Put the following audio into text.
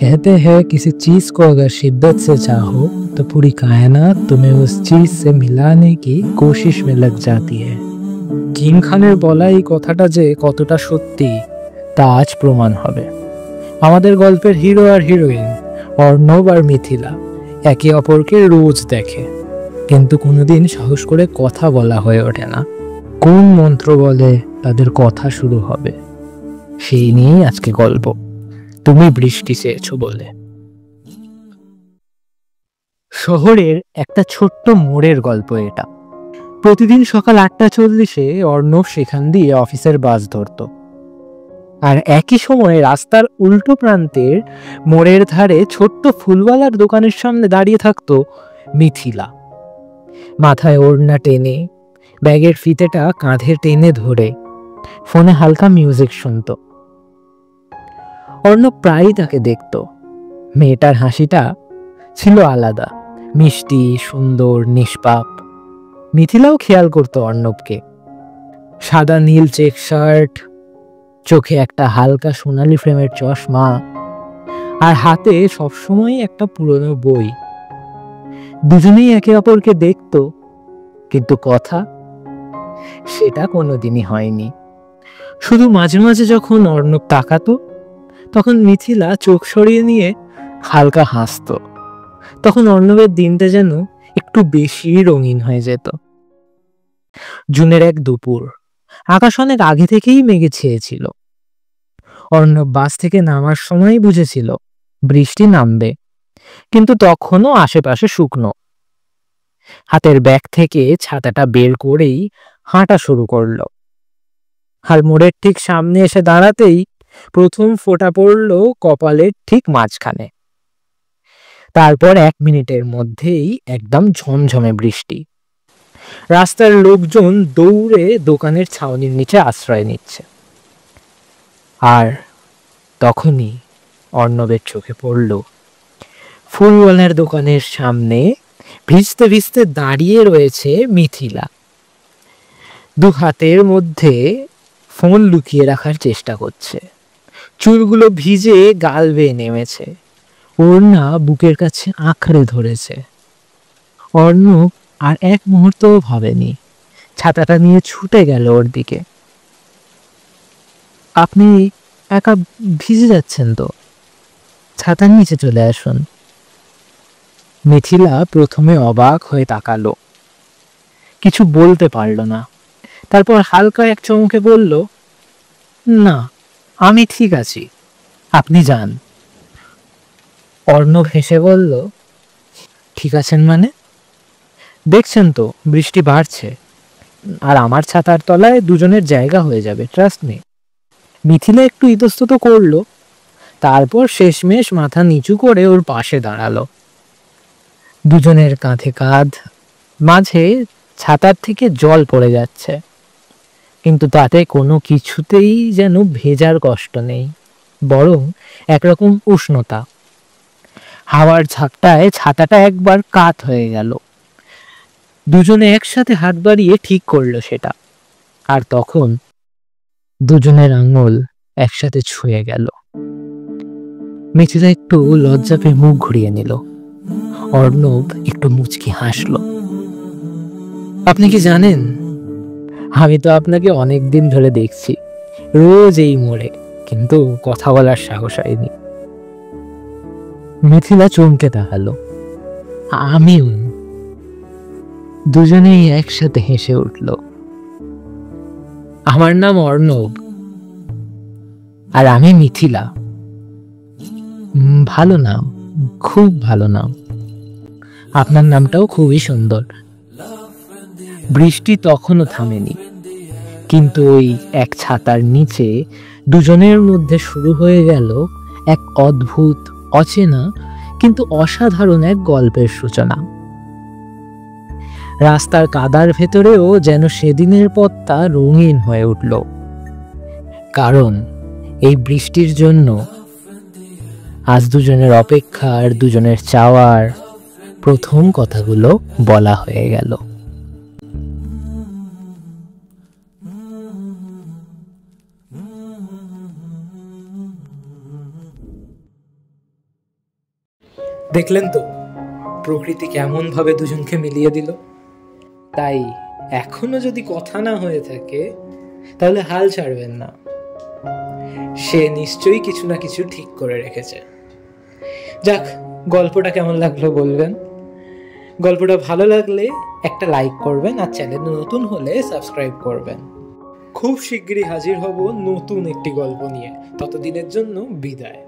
कहते हैं किसी चीज को अगर शिद्दत से चाहो तो पूरी कायनात तुम्हें उस चीज से मिलाने की कोशिश में लग जाती है। কিং খানের বলা এই কথাটা যে কতটা সত্যি তা আজ প্রমাণ হবে। আমাদের গল্পের হিরো আর হিরোইন অর্ণব আর মিথিলা একে অপরকে রোজ দেখে, কিন্তু কোনোদিন সাহস করে কথা বলা হয়ে ওঠে না। কোন মন্ত্র বলে তাদের কথা শুরু হবে, সেই নিয়েই আজকে গল্প তুমি বৃষ্টি চেয়েছো বলে। শহরের একটা ছোট্ট মোড়ের গল্প এটা। প্রতিদিন সকাল 8:40 অর্ণব সেখান দিয়ে অফিসের বাস ধরত, আর একই সময়ে রাস্তার উল্টো প্রান্তের মোড়ের ধারে ছোট্ট ফুলওয়ালার দোকানের সামনে দাঁড়িয়ে থাকতো মিথিলা। মাথায় ওড়না টেনে, ব্যাগের ফিতেটা কাঁধে টেনে ধরে ফোনে হালকা মিউজিক শুনত। অর্ণব প্রায়ই তাকে দেখত। মেয়েটার হাসিটা ছিল আলাদা, মিষ্টি, সুন্দর, নিষ্পাপ। মিথিলাও খেয়াল করতো অর্ণবকে। সাদা নীল চেক শার্ট, চোখে একটা হালকা সোনালি ফ্রেমের চশমা, আর হাতে সবসময় একটা পুরনো বই। দুজনেই একে অপরকে দেখত, কিন্তু কথা সেটা কোনোদিনই হয়নি। শুধু মাঝে মাঝে যখন অর্ণব তাকাতো, তখন মিথিলা চোখ সরিয়ে নিয়ে হালকা হাসত। তখন অর্ণবের দিনটা যেন একটু বেশি রঙিন হয়ে যেত। জুনের এক দুপুর, আকাশ অনেক আগে থেকেই মেঘে ছেয়েছিল। অর্ণব বাস থেকে নামার সময় বুঝেছিল বৃষ্টি নামবে, কিন্তু তখনও আশেপাশে শুকনো। হাতের ব্যাগ থেকে ছাতাটা বের করেই হাঁটা শুরু করলো। আর মোড়ের ঠিক সামনে এসে দাঁড়াতেই প্রথম ফোঁটা পড়ল কপালের ঠিক মাঝখানে। তারপর 1 মিনিটের মধ্যেই একদম ঝমঝমে বৃষ্টি। রাস্তার লোকজন দৌড়ে দোকানের ছাউনির নিচে আশ্রয় নিচ্ছে। আর তখনই অর্ণবের চোখে পড়ল ফুলওয়ালার দোকানের সামনে ভিজতে ভিজতে দাঁড়িয়ে রয়েছে মিথিলা। দু হাতের মধ্যে ফোন লুকিয়ে রাখার চেষ্টা করছে। চুলগুলো ভিজে গাল বেয়ে নেমেছে, ওড়না বুকের কাছে আঁকড়ে ধরেছে। অর্ণব আর এক মুহূর্তও ভাবেনি, ছাতাটা নিয়ে ছুটে গেল ওর দিকে। আপনি একা ভিজে যাচ্ছেন তো, ছাতার নিচে চলে আসুন। মিথিলা প্রথমে অবাক হয়ে তাকালো, কিছু বলতে পারল না। তারপর হালকা এক চমকে বলল, না, আমি ঠিক আছি, আপনি যান। অর্ণব হেসে বলল, ঠিক আছেন মানে? দেখছেন তো বৃষ্টি বাড়ছে, আর আমার ছাতার তলায় দুজনের জায়গা হয়ে যাবে, ট্রাস্ট মি। মিথিলা একটু ইতস্তত করলো, তারপর শেষমেশ মাথা নিচু করে ওর পাশে দাঁড়ালো। দুজনের কাঁধে কাঁধ, মাঝে ছাতার থেকে জল পড়ে যাচ্ছে, কিন্তু তাতে কোনো কিছুতেই যেন ভেজার কষ্ট নেই, বরং একরকম উষ্ণতা। হাওয়ার ঝাপটায় ছাতাটা একবার কাত হয়ে গেল। দুজনে একসাথে হাত বাড়িয়ে ঠিক করলো সেটা, আর তখন দুজনের আঙুল একসাথে ছুঁয়ে গেল। মিথিলা একটু লজ্জা পেয়ে মুখ ঘুরিয়ে নিল। অর্ণব একটু মুচকি হাসল। আপনি কি জানেন, আমি তো আপনাকে অনেক দিন ধরে দেখছি রোজ এই মোড়ে, কিন্তু কথা বলার সাহস হয়নি। মিথিলা চমকে তাকালো। আমিও। দুজনেই একসাথে হেসে উঠল। আমার নাম অর্ণব, আর আমি মিথিলা। ভালো নাম, খুব ভালো নাম। আপনার নামটাও খুবই সুন্দর। বৃষ্টি তখনও থামেনি, কিন্তু ওই এক ছাতার নিচে দুজনের মধ্যে শুরু হয়ে গেল এক অদ্ভুত, অচেনা কিন্তু অসাধারণ এক গল্পের সূচনা। রাস্তার কাদার ভেতরেও যেন সেদিনের পথটা রঙিন হয়ে উঠল, কারণ এই বৃষ্টির জন্য আজ দুজনের অপেক্ষার, দুজনের চাওয়ার প্রথম কথাগুলো বলা হয়ে গেল। দেখলেন তো প্রকৃতি কেমন ভাবে দুজনকে মিলিয়ে দিল। তাই এখনো যদি কথা না হয়ে থাকে তাহলে হাল ছাড়বেন না, সে নিশ্চয়ই কিছু না কিছু ঠিক করে রেখেছে। যাক, গল্পটা কেমন লাগলো বলবেন। গল্পটা ভালো লাগলে একটা লাইক করবেন, আর চ্যানেল নতুন হলে সাবস্ক্রাইব করবেন। খুব শিগগিরই হাজির হব নতুন একটি গল্প নিয়ে। ততদিনের জন্য বিদায়।